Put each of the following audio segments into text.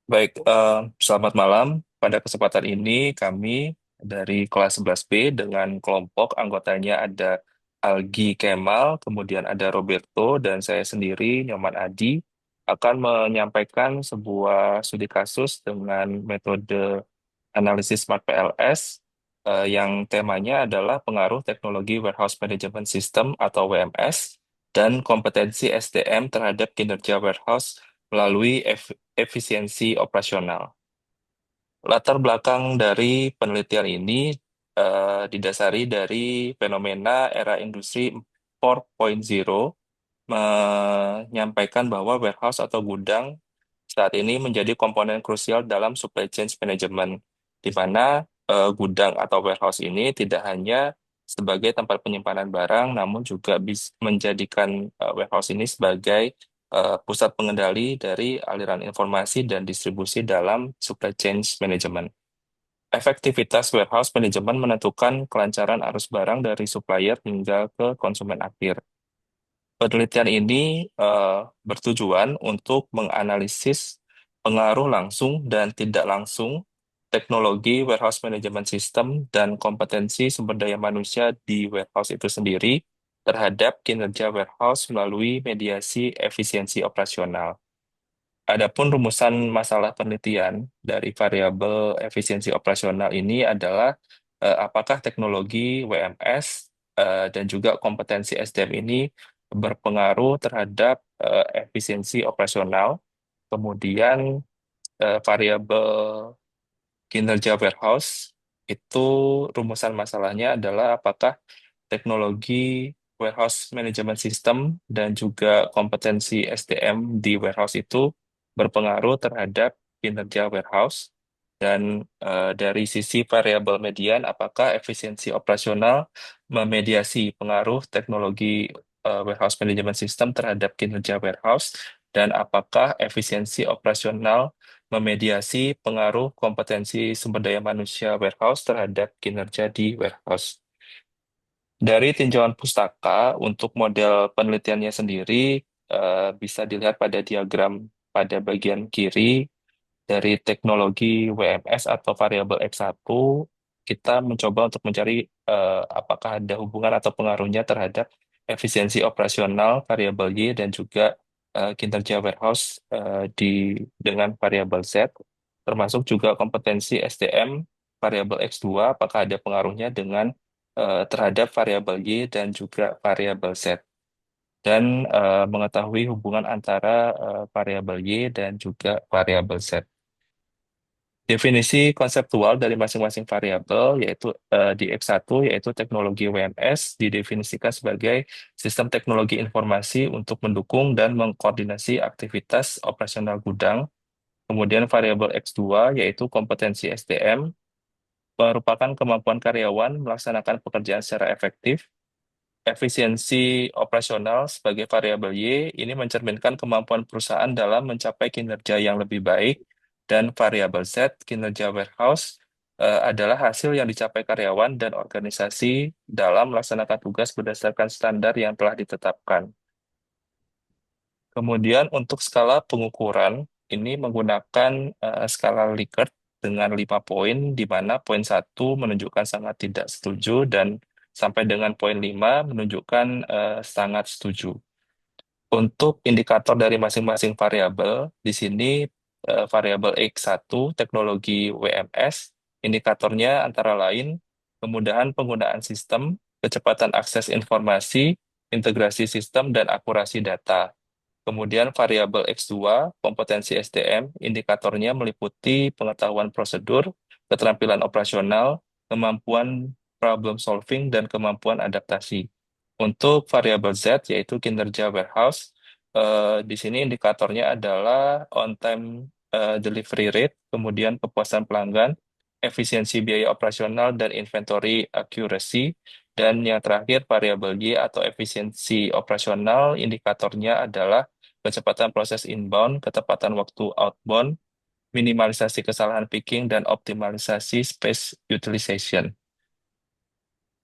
Baik, selamat malam. Pada kesempatan ini kami dari kelas 11B dengan kelompok anggotanya ada Algi Kemal, kemudian ada Roberto, dan saya sendiri, Nyoman Adi, akan menyampaikan sebuah studi kasus dengan metode analisis Smart PLS yang temanya adalah pengaruh teknologi Warehouse Management System atau WMS dan kompetensi SDM terhadap kinerja warehouse melalui efisiensi operasional. Latar belakang dari penelitian ini didasari dari fenomena era industri 4.0 menyampaikan bahwa warehouse atau gudang saat ini menjadi komponen krusial dalam supply chain management, di mana gudang atau warehouse ini tidak hanya sebagai tempat penyimpanan barang, namun juga bisa menjadikan warehouse ini sebagai pusat pengendali dari aliran informasi dan distribusi dalam supply chain management. Efektivitas warehouse management menentukan kelancaran arus barang dari supplier hingga ke konsumen akhir. Penelitian ini bertujuan untuk menganalisis pengaruh langsung dan tidak langsung teknologi warehouse management system dan kompetensi sumber daya manusia di warehouse itu sendiri terhadap kinerja warehouse melalui mediasi efisiensi operasional. Adapun rumusan masalah penelitian dari variabel efisiensi operasional ini adalah apakah teknologi WMS dan juga kompetensi SDM ini berpengaruh terhadap efisiensi operasional. Kemudian variabel kinerja warehouse itu rumusan masalahnya adalah apakah teknologi warehouse management system dan juga kompetensi SDM di warehouse itu berpengaruh terhadap kinerja warehouse. Dan dari sisi variabel median, apakah efisiensi operasional memediasi pengaruh teknologi warehouse management system terhadap kinerja warehouse, dan apakah efisiensi operasional memediasi pengaruh kompetensi sumber daya manusia warehouse terhadap kinerja di warehouse. Dari tinjauan pustaka, untuk model penelitiannya sendiri bisa dilihat pada diagram pada bagian kiri dari teknologi WMS atau variabel X1, kita mencoba untuk mencari apakah ada hubungan atau pengaruhnya terhadap efisiensi operasional variabel Y dan juga kinerja warehouse dengan variabel Z, termasuk juga kompetensi SDM variabel X2, apakah ada pengaruhnya dengan terhadap variabel Y dan juga variabel Z, dan mengetahui hubungan antara variabel Y dan juga variabel Z. Definisi konseptual dari masing-masing variabel yaitu di X1 yaitu teknologi WMS didefinisikan sebagai sistem teknologi informasi untuk mendukung dan mengkoordinasi aktivitas operasional gudang. Kemudian variabel X2 yaitu kompetensi SDM merupakan kemampuan karyawan melaksanakan pekerjaan secara efektif. Efisiensi operasional sebagai variabel Y ini mencerminkan kemampuan perusahaan dalam mencapai kinerja yang lebih baik, dan variabel Z, kinerja warehouse, adalah hasil yang dicapai karyawan dan organisasi dalam melaksanakan tugas berdasarkan standar yang telah ditetapkan. Kemudian untuk skala pengukuran, ini menggunakan skala Likert dengan 5 poin, di mana poin 1 menunjukkan sangat tidak setuju dan sampai dengan poin 5 menunjukkan sangat setuju. Untuk indikator dari masing-masing variabel, di sini variabel X1, teknologi WMS, indikatornya antara lain kemudahan penggunaan sistem, kecepatan akses informasi, integrasi sistem, dan akurasi data. Kemudian variabel X2, kompetensi SDM, indikatornya meliputi pengetahuan prosedur, keterampilan operasional, kemampuan problem solving, dan kemampuan adaptasi. Untuk variabel Z, yaitu kinerja warehouse, di sini indikatornya adalah on-time delivery rate, kemudian kepuasan pelanggan, efisiensi biaya operasional, dan inventory accuracy. Dan yang terakhir, variabel Y atau efisiensi operasional, indikatornya adalah kecepatan proses inbound, ketepatan waktu outbound, minimalisasi kesalahan picking, dan optimalisasi space utilization.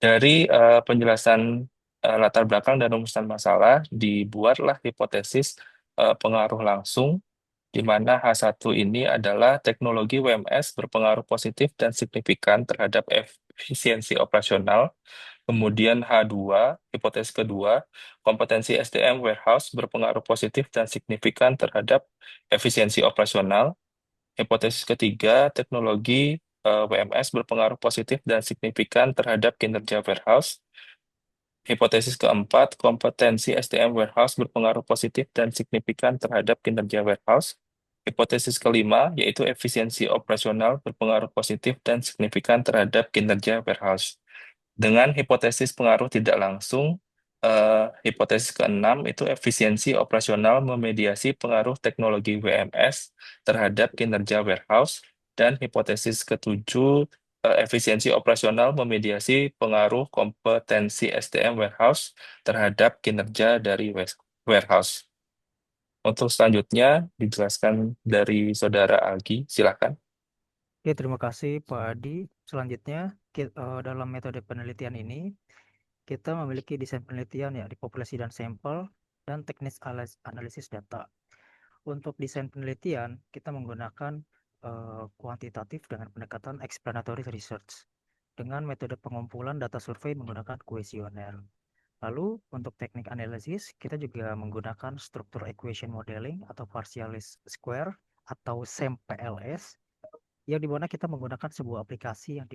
Dari penjelasan latar belakang dan rumusan masalah, dibuatlah hipotesis pengaruh langsung di mana H1 ini adalah teknologi WMS berpengaruh positif dan signifikan terhadap efisiensi operasional. Kemudian H2, hipotesis kedua, kompetensi SDM warehouse berpengaruh positif dan signifikan terhadap efisiensi operasional. Hipotesis ketiga, teknologi WMS berpengaruh positif dan signifikan terhadap kinerja warehouse. Hipotesis keempat, kompetensi SDM warehouse berpengaruh positif dan signifikan terhadap kinerja warehouse. Hipotesis kelima, yaitu efisiensi operasional berpengaruh positif dan signifikan terhadap kinerja warehouse. Dengan hipotesis pengaruh tidak langsung, hipotesis keenam itu efisiensi operasional memediasi pengaruh teknologi WMS terhadap kinerja warehouse, dan hipotesis ketujuh, efisiensi operasional memediasi pengaruh kompetensi SDM warehouse terhadap kinerja dari warehouse. Untuk selanjutnya dijelaskan dari Saudara Algi, silakan. Oke, terima kasih Pak Adi. Selanjutnya, dalam metode penelitian ini, kita memiliki desain penelitian ya di populasi dan sampel dan teknis analisis data. Untuk desain penelitian, kita menggunakan kuantitatif dengan pendekatan explanatory research dengan metode pengumpulan data survei menggunakan kuesioner. Lalu untuk teknik analisis, kita juga menggunakan struktur equation modeling atau partial least square atau SEM-PLS yang dimana kita menggunakan sebuah aplikasi yang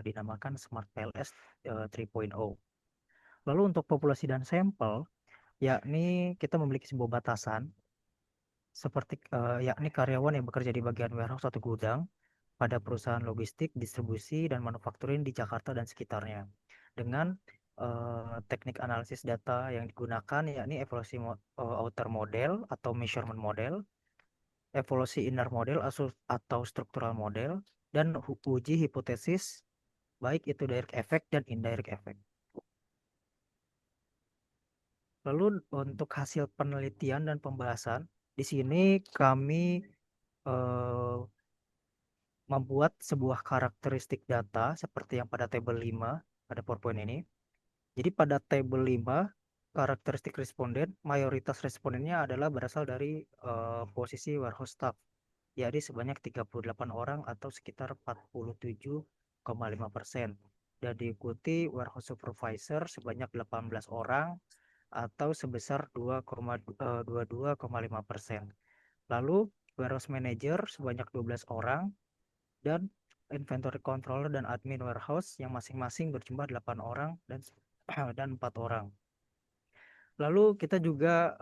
dinamakan Smart PLS 3.0. Lalu untuk populasi dan sampel, yakni kita memiliki sebuah batasan seperti yakni karyawan yang bekerja di bagian warehouse atau gudang pada perusahaan logistik, distribusi, dan manufacturing di Jakarta dan sekitarnya. Dengan teknik analisis data yang digunakan yakni evaluasi outer model atau measurement model, evolusi inner model atau struktural model, dan uji hipotesis baik itu direct effect dan indirect effect. Lalu untuk hasil penelitian dan pembahasan, di sini kami eh, membuat sebuah karakteristik data seperti yang pada tabel 5 pada PowerPoint ini. Jadi pada tabel 5 karakteristik responden, mayoritas respondennya adalah berasal dari posisi warehouse staff, yakni sebanyak 38 orang atau sekitar 47,5%. Dan diikuti warehouse supervisor sebanyak 18 orang atau sebesar 22,5%. Lalu warehouse manager sebanyak 12 orang dan inventory controller dan admin warehouse yang masing-masing berjumlah 8 orang dan 4 orang. Lalu kita juga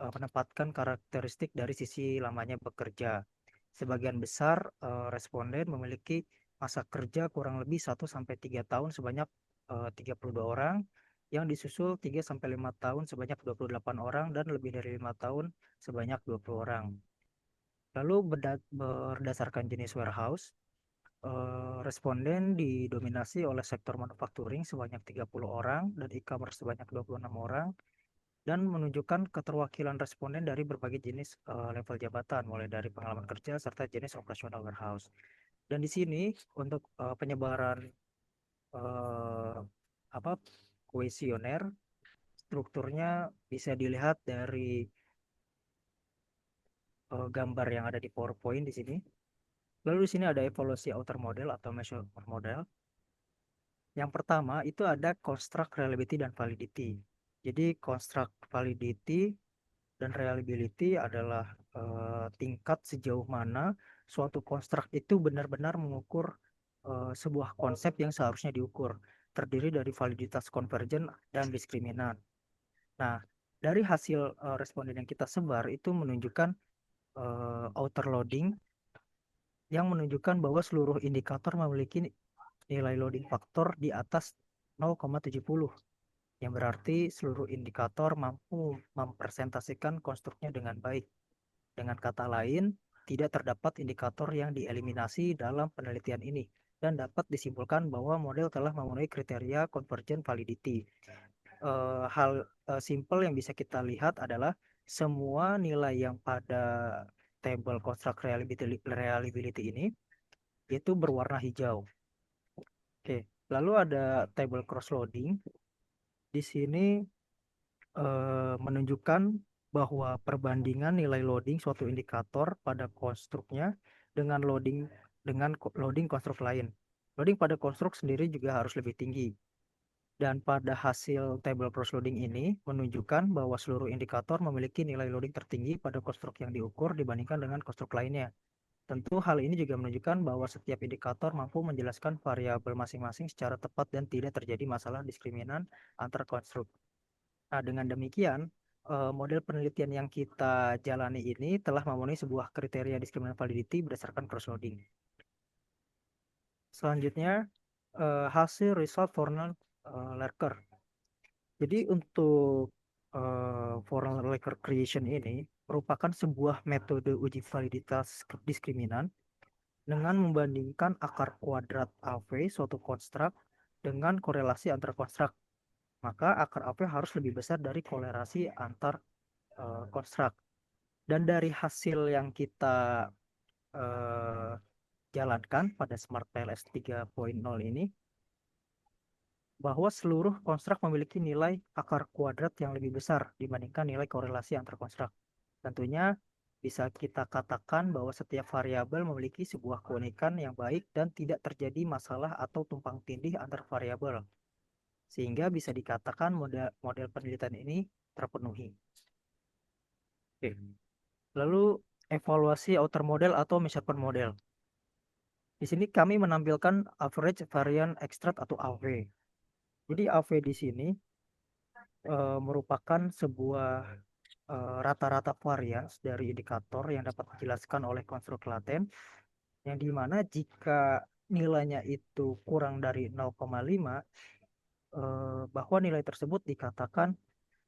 menempatkan karakteristik dari sisi lamanya bekerja. Sebagian besar responden memiliki masa kerja kurang lebih 1 sampai 3 tahun sebanyak 32 orang, yang disusul 3 sampai 5 tahun sebanyak 28 orang, dan lebih dari 5 tahun sebanyak 20 orang. Lalu berdasarkan jenis warehouse, responden didominasi oleh sektor manufacturing sebanyak 30 orang dan e-commerce sebanyak 26 orang, dan menunjukkan keterwakilan responden dari berbagai jenis level jabatan mulai dari pengalaman kerja serta jenis operasional warehouse. Dan di sini untuk penyebaran eh, apa kuesioner, strukturnya bisa dilihat dari gambar yang ada di PowerPoint di sini. Lalu di sini ada evaluasi outer model atau measurement model. Yang pertama itu ada construct reliability dan validity. Jadi construct validity dan reliability adalah tingkat sejauh mana suatu konstruk itu benar-benar mengukur sebuah konsep yang seharusnya diukur, terdiri dari validitas konvergen dan diskriminan. Nah, dari hasil responden yang kita sebar itu menunjukkan outer loading yang menunjukkan bahwa seluruh indikator memiliki nilai loading faktor di atas 0,70, yang berarti seluruh indikator mampu mempresentasikan konstruknya dengan baik. Dengan kata lain, tidak terdapat indikator yang dieliminasi dalam penelitian ini dan dapat disimpulkan bahwa model telah memenuhi kriteria convergent validity. Hal simple yang bisa kita lihat adalah semua nilai yang pada table construct reliability ini itu berwarna hijau. Oke, lalu ada table cross loading. Di sini menunjukkan bahwa perbandingan nilai loading suatu indikator pada konstruknya dengan loading konstruk lain. Loading pada konstruk sendiri juga harus lebih tinggi. Dan pada hasil table cross loading ini menunjukkan bahwa seluruh indikator memiliki nilai loading tertinggi pada konstruk yang diukur dibandingkan dengan konstruk lainnya. Tentu hal ini juga menunjukkan bahwa setiap indikator mampu menjelaskan variabel masing-masing secara tepat dan tidak terjadi masalah diskriminan antar konstruk. Nah, dengan demikian, model penelitian yang kita jalani ini telah memenuhi sebuah kriteria diskriminan validity berdasarkan cross-loading. Selanjutnya, hasil result Fornell Lerker. Jadi untuk Fornell Lerker creation ini merupakan sebuah metode uji validitas diskriminan dengan membandingkan akar kuadrat AV suatu konstruk dengan korelasi antar konstruk. Maka akar AV harus lebih besar dari korelasi antar konstruk. Dan dari hasil yang kita eh, jalankan pada Smart PLS 3.0 ini, bahwa seluruh konstruk memiliki nilai akar kuadrat yang lebih besar dibandingkan nilai korelasi antar konstruk. Tentunya bisa kita katakan bahwa setiap variabel memiliki sebuah keunikan yang baik dan tidak terjadi masalah atau tumpang tindih antar variabel, sehingga bisa dikatakan model penelitian ini terpenuhi. Oke. Lalu evaluasi outer model atau measurement model. Di sini kami menampilkan average variance extract atau AV. Jadi AV di sini merupakan sebuah rata-rata varians dari indikator yang dapat dijelaskan oleh konstruk laten, yang dimana jika nilainya itu kurang dari 0,5, bahwa nilai tersebut dikatakan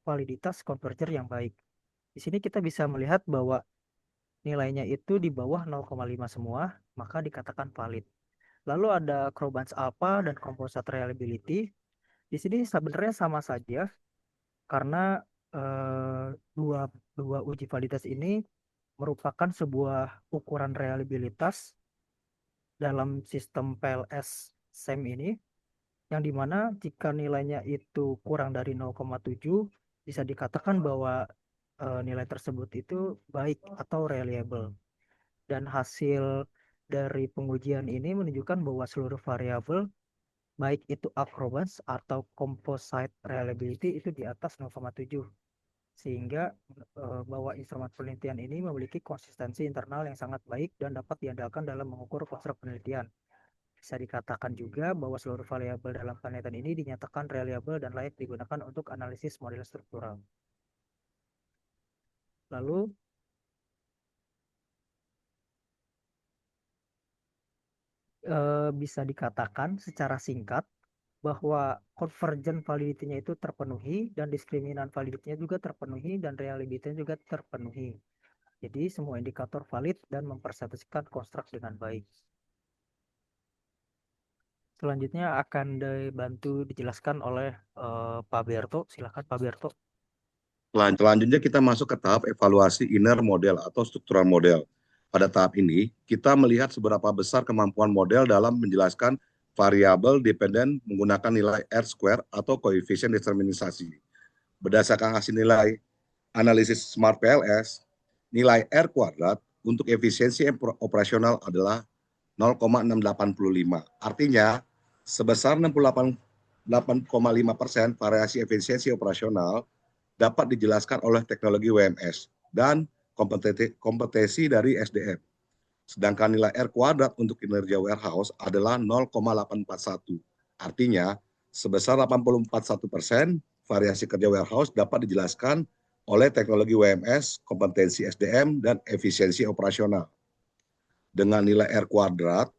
validitas converger yang baik. Di sini kita bisa melihat bahwa nilainya itu di bawah 0,5 semua, maka dikatakan valid. Lalu ada Krobans alpha dan composite reliability. Di sini sebenarnya sama saja karena eh, dua dua uji validitas ini merupakan sebuah ukuran reliabilitas dalam sistem PLS SEM ini, yang dimana jika nilainya itu kurang dari 0,7 bisa dikatakan bahwa nilai tersebut itu baik atau reliable. Dan hasil dari pengujian ini menunjukkan bahwa seluruh variabel baik itu acrobance atau composite reliability itu di atas 0,7, sehingga bahwa instrumen penelitian ini memiliki konsistensi internal yang sangat baik dan dapat diandalkan dalam mengukur konstruk penelitian. Bisa dikatakan juga bahwa seluruh variabel dalam penelitian ini dinyatakan reliable dan layak digunakan untuk analisis model struktural. Lalu bisa dikatakan secara singkat bahwa convergent validity-nya itu terpenuhi dan diskriminan validity-nya juga terpenuhi dan reliability-nya juga terpenuhi. Jadi semua indikator valid dan mempersatukan konstruk dengan baik. Selanjutnya akan dibantu dijelaskan oleh Pak Berto. Silakan Pak Berto. Selanjutnya kita masuk ke tahap evaluasi inner model atau struktural model. Pada tahap ini, kita melihat seberapa besar kemampuan model dalam menjelaskan variabel dependen menggunakan nilai R-square atau koefisien determinisasi. Berdasarkan hasil nilai analisis Smart PLS, nilai R kuadrat untuk efisiensi operasional adalah 0,685. Artinya, sebesar 68,5% variasi efisiensi operasional dapat dijelaskan oleh teknologi WMS dan kompetensi dari SDM. Sedangkan nilai R kuadrat untuk kinerja warehouse adalah 0,841. Artinya, sebesar 84,1% variasi kerja warehouse dapat dijelaskan oleh teknologi WMS, kompetensi SDM, dan efisiensi operasional. Dengan nilai R kuadrat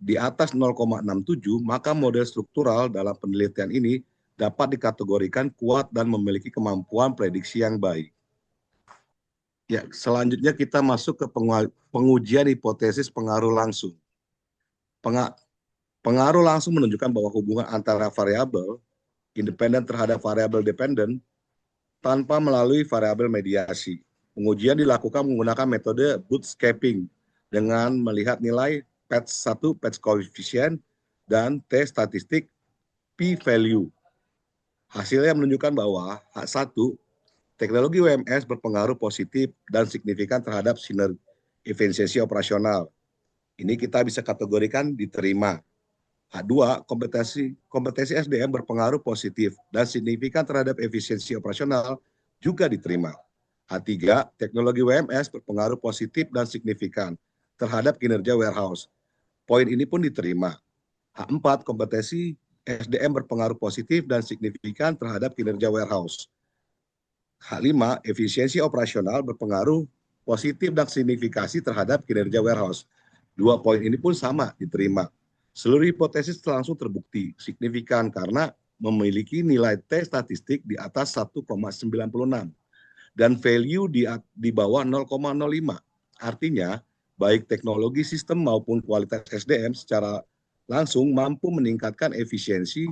di atas 0,67, maka model struktural dalam penelitian ini dapat dikategorikan kuat dan memiliki kemampuan prediksi yang baik. Ya, selanjutnya kita masuk ke pengujian hipotesis pengaruh langsung. Pengaruh langsung menunjukkan bahwa hubungan antara variabel independen terhadap variabel dependen tanpa melalui variabel mediasi. Pengujian dilakukan menggunakan metode bootstrapping dengan melihat nilai patch 1, patch coefficient, dan T statistik p-value. Hasilnya menunjukkan bahwa H1 Teknologi WMS berpengaruh positif dan signifikan terhadap sinergi efisiensi operasional. Ini kita bisa kategorikan diterima. H2, kompetensi SDM berpengaruh positif dan signifikan terhadap efisiensi operasional juga diterima. H3, teknologi WMS berpengaruh positif dan signifikan terhadap kinerja warehouse. Poin ini pun diterima. H4, kompetensi SDM berpengaruh positif dan signifikan terhadap kinerja warehouse. H5, efisiensi operasional berpengaruh positif dan signifikasi terhadap kinerja warehouse. Dua poin ini pun sama diterima. Seluruh hipotesis langsung terbukti signifikan karena memiliki nilai T statistik di atas 1,96 dan value di bawah 0,05. Artinya, baik teknologi sistem maupun kualitas SDM secara langsung mampu meningkatkan efisiensi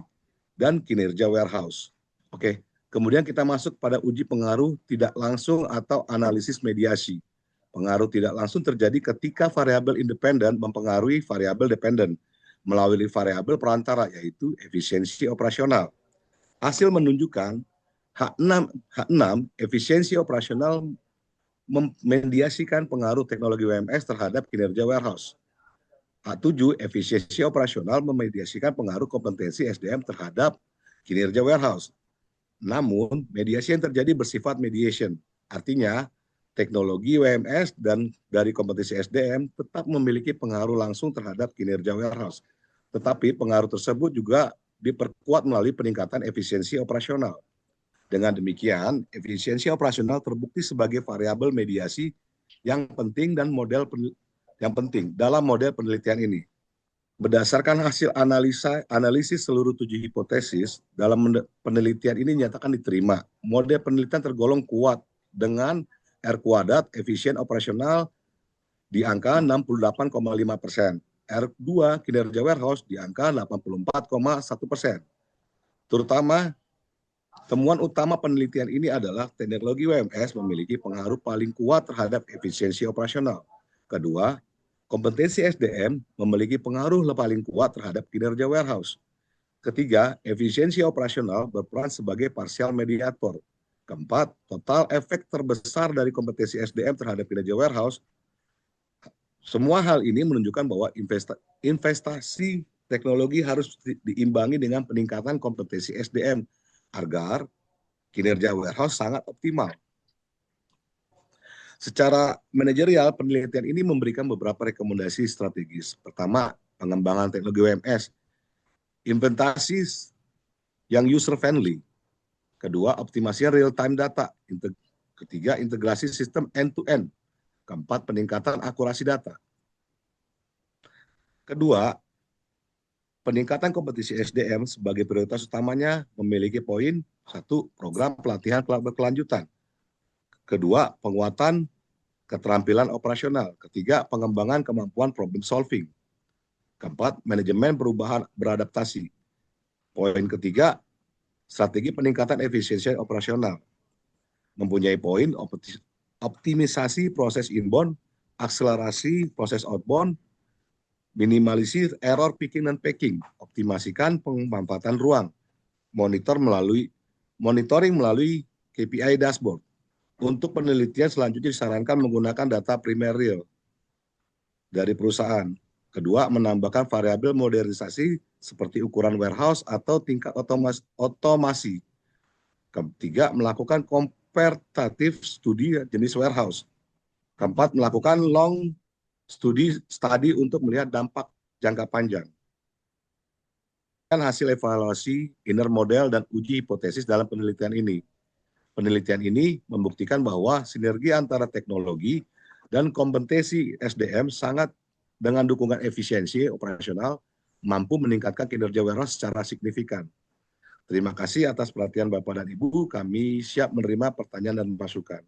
dan kinerja warehouse. Oke, kemudian kita masuk pada uji pengaruh tidak langsung atau analisis mediasi. Pengaruh tidak langsung terjadi ketika variabel independen mempengaruhi variabel dependen melalui variabel perantara, yaitu efisiensi operasional. Hasil menunjukkan H6 efisiensi operasional memediasikan pengaruh teknologi WMS terhadap kinerja warehouse. H7 efisiensi operasional memediasikan pengaruh kompetensi SDM terhadap kinerja warehouse. Namun, mediasi yang terjadi bersifat mediation. Artinya, teknologi WMS dan dari kompetensi SDM tetap memiliki pengaruh langsung terhadap kinerja warehouse. Tetapi pengaruh tersebut juga diperkuat melalui peningkatan efisiensi operasional. Dengan demikian, efisiensi operasional terbukti sebagai variabel mediasi yang penting dan dalam model penelitian ini. Berdasarkan hasil analisis seluruh 7 hipotesis, dalam penelitian ini nyatakan diterima. Model penelitian tergolong kuat dengan R kuadrat efisien operasional di angka 68,5%. R2 kinerja warehouse di angka 84,1%. Terutama, temuan utama penelitian ini adalah teknologi WMS memiliki pengaruh paling kuat terhadap efisiensi operasional. Kedua, kompetensi SDM memiliki pengaruh paling kuat terhadap kinerja warehouse. Ketiga, efisiensi operasional berperan sebagai partial mediator. Keempat, total efek terbesar dari kompetensi SDM terhadap kinerja warehouse. Semua hal ini menunjukkan bahwa investasi teknologi harus diimbangi dengan peningkatan kompetensi SDM agar kinerja warehouse sangat optimal. Secara manajerial, penelitian ini memberikan beberapa rekomendasi strategis. Pertama, pengembangan teknologi WMS. Inventasi yang user-friendly. Kedua, optimasi real-time data. Ketiga, integrasi sistem end-to-end. Keempat, peningkatan akurasi data. Kedua, peningkatan kompetisi SDM sebagai prioritas utamanya memiliki poin 1, program pelatihan berkelanjutan. Kedua, penguatan keterampilan operasional. Ketiga, pengembangan kemampuan problem solving. Keempat, manajemen perubahan beradaptasi. Poin ketiga, strategi peningkatan efisiensi operasional. Mempunyai poin optimisasi proses inbound, akselerasi proses outbound, minimalisir error picking dan packing, optimasikan pemanfaatan ruang, monitoring melalui KPI dashboard. Untuk penelitian selanjutnya disarankan menggunakan data primer real dari perusahaan. Kedua, menambahkan variabel modernisasi seperti ukuran warehouse atau tingkat otomasi. Ketiga, melakukan komparatif studi jenis warehouse. Keempat, melakukan long study untuk melihat dampak jangka panjang. Hasil evaluasi inner model dan uji hipotesis dalam penelitian ini. Penelitian ini membuktikan bahwa sinergi antara teknologi dan kompetensi SDM sangat dengan dukungan efisiensi operasional mampu meningkatkan kinerja warehouse secara signifikan. Terima kasih atas perhatian Bapak dan Ibu. Kami siap menerima pertanyaan dan masukan.